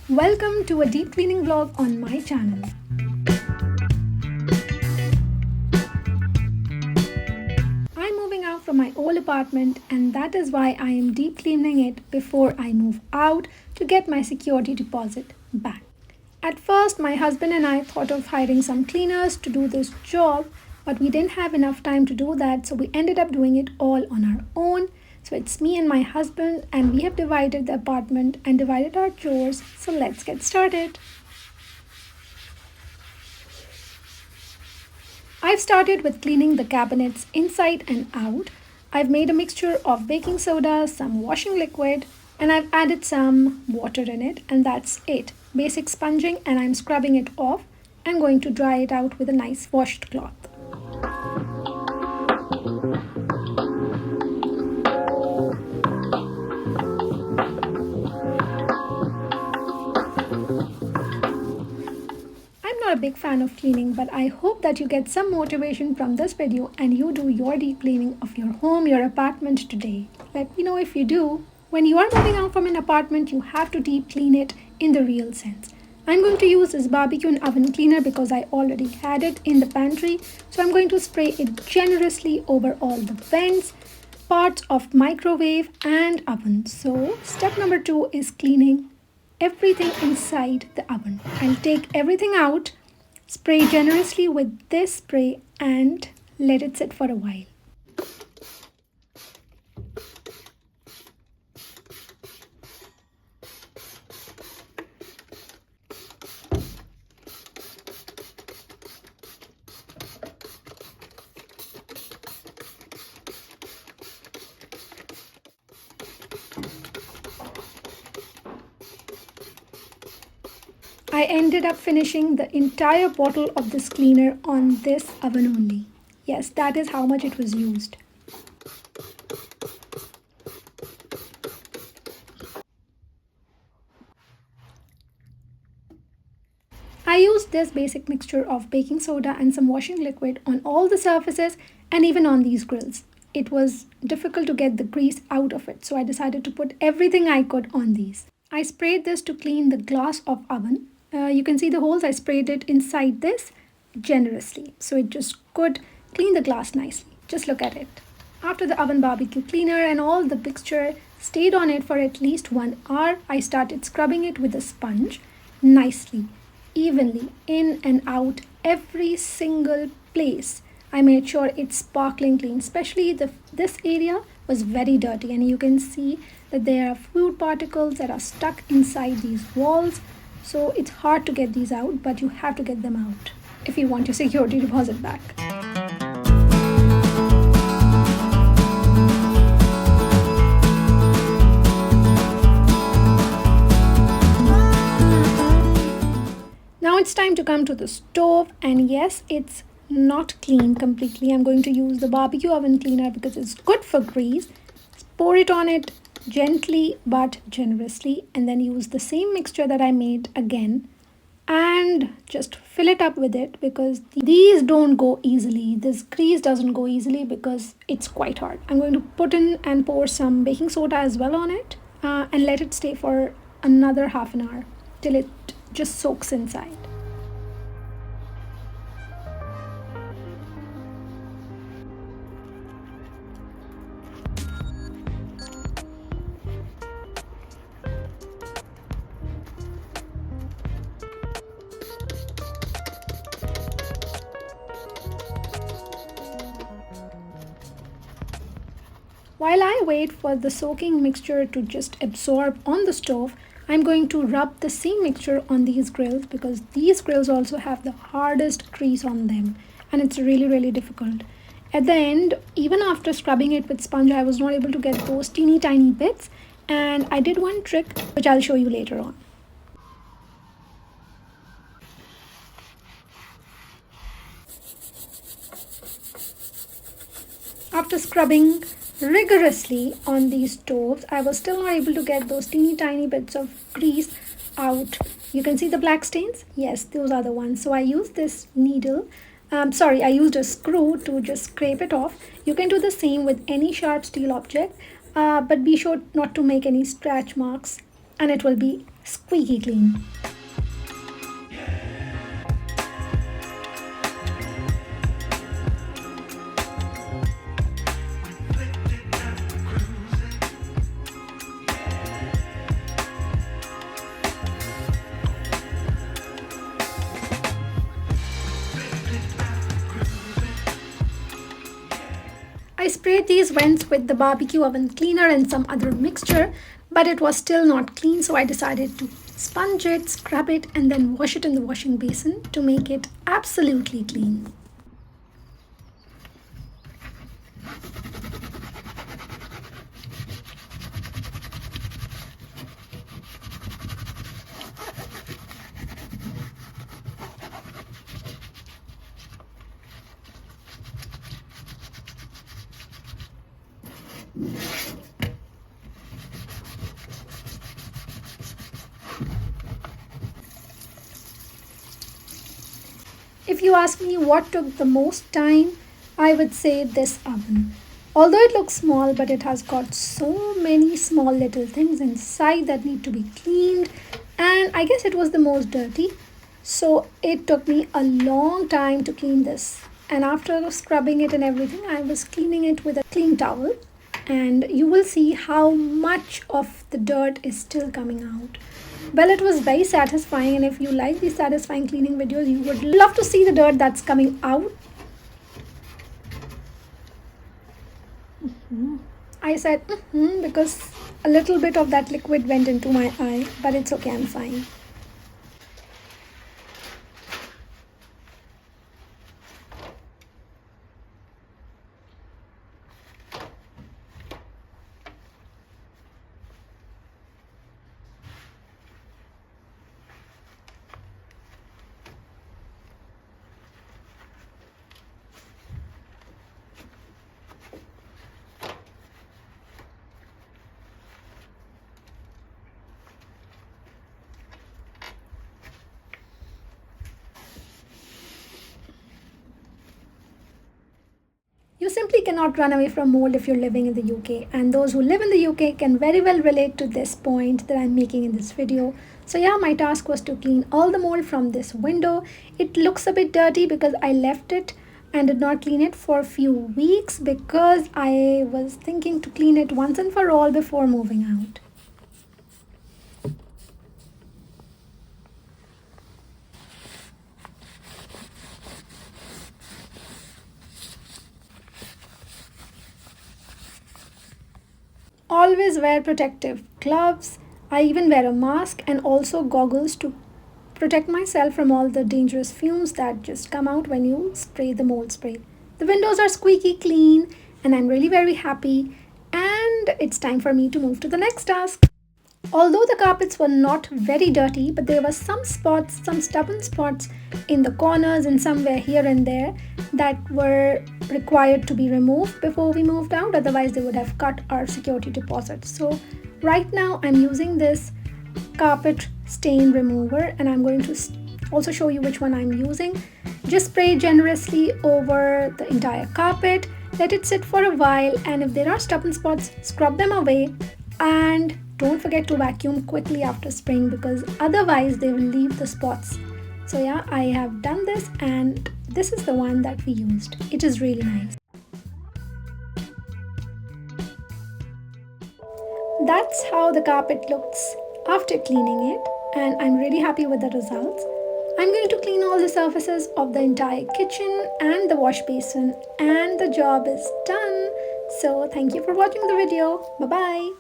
Welcome to a deep cleaning vlog on my channel. I'm moving out from my old apartment and that is why I am deep cleaning it before I move out to get my security deposit back. At first, my husband and I thought of hiring some cleaners to do this job, but we didn't have enough time to do that, so we ended up doing it all on our own. So it's me and my husband, and we have divided the apartment and divided our chores. So let's get started. I've started with cleaning the cabinets inside and out. I've made a mixture of baking soda, some washing liquid, and I've added some water in it, and that's it. Basic sponging, and I'm scrubbing it off. I'm going to dry it out with a nice washed cloth. I'm not a big fan of cleaning, but I hope that you get some motivation from this video and you do your deep cleaning of your home, your apartment today. Let me know if you do. When you are moving out from an apartment, you have to deep clean it in the real sense. I'm going to use this barbecue and oven cleaner because I already had it in the pantry. So I'm going to spray it generously over all the vents, parts of microwave and oven. So step number 2 is cleaning everything inside the oven. I'll take everything out, spray generously with this spray and let it sit for a while. I ended up finishing the entire bottle of this cleaner on this oven only. Yes, that is how much it was used. I used this basic mixture of baking soda and some washing liquid on all the surfaces and even on these grills. It was difficult to get the grease out of it, so I decided to put everything I could on these. I sprayed this to clean the glass of oven. You can see the holes. I sprayed it inside this generously, so it just could clean the glass nicely. Just look at it. After the oven barbecue cleaner and all the mixture stayed on it for at least 1 hour, I started scrubbing it with a sponge nicely, evenly, in and out, every single place. I made sure it's sparkling clean, especially this area was very dirty, and you can see that there are food particles that are stuck inside these walls. So it's hard to get these out, but you have to get them out if you want your security deposit back. Now it's time to come to the stove, and yes, it's not clean completely. I'm going to use the barbecue oven cleaner because it's good for grease. Pour it on it gently but generously, and then use the same mixture that I made again and just fill it up with it because these don't go easily. This grease doesn't go easily because it's quite hard. I'm going to put in and pour some baking soda as well on it and let it stay for another half an hour till it just soaks inside. While I wait for the soaking mixture to just absorb on the stove, I'm going to rub the same mixture on these grills because these grills also have the hardest grease on them and it's really difficult. At the end, even after scrubbing it with sponge, I was not able to get those teeny tiny bits, and I did one trick which I'll show you later on. After scrubbing rigorously on these stoves, I was still not able to get those teeny tiny bits of grease out. You can see the black stains? Yes, those are the ones. So I used this needle. I used a screw to just scrape it off. You can do the same with any sharp steel object, but be sure not to make any scratch marks and it will be squeaky clean. I sprayed these vents with the barbecue oven cleaner and some other mixture, but it was still not clean, so I decided to sponge it, scrub it, and then wash it in the washing basin to make it absolutely clean. If you ask me what took the most time, I would say this oven. Although it looks small, but it has got so many small little things inside that need to be cleaned, and I guess it was the most dirty. So it took me a long time to clean this. And after scrubbing it and everything, I was cleaning it with a clean towel, and you will see how much of the dirt is still coming out. Well, it was very satisfying, and if you like these satisfying cleaning videos, you would love to see the dirt that's coming out. I said because a little bit of that liquid went into my eye, but it's okay, I'm fine. You simply cannot run away from mold if you're living in the UK, and those who live in the UK can very well relate to this point that I'm making in this video. So yeah, my task was to clean all the mold from this window. It looks a bit dirty because I left it and did not clean it for a few weeks because I was thinking to clean it once and for all before moving out. Always wear protective gloves. I even wear a mask and also goggles to protect myself from all the dangerous fumes that just come out when you spray the mold spray. The windows are squeaky clean and I'm really very happy, and it's time for me to move to the next task. Although the carpets were not very dirty, but there were some spots, some stubborn spots in the corners and somewhere here and there that were required to be removed before we moved out. Otherwise, they would have cut our security deposit. So right now I'm using this carpet stain remover, and I'm going to also show you which one I'm using. Just spray generously over the entire carpet, let it sit for a while, and if there are stubborn spots, scrub them away, and don't forget to vacuum quickly after spraying because otherwise they will leave the spots. So yeah, I have done this, and this is the one that we used. It is really nice. That's how the carpet looks after cleaning it, and I'm really happy with the results. I'm going to clean all the surfaces of the entire kitchen and the wash basin, and the job is done. So thank you for watching the video. Bye bye.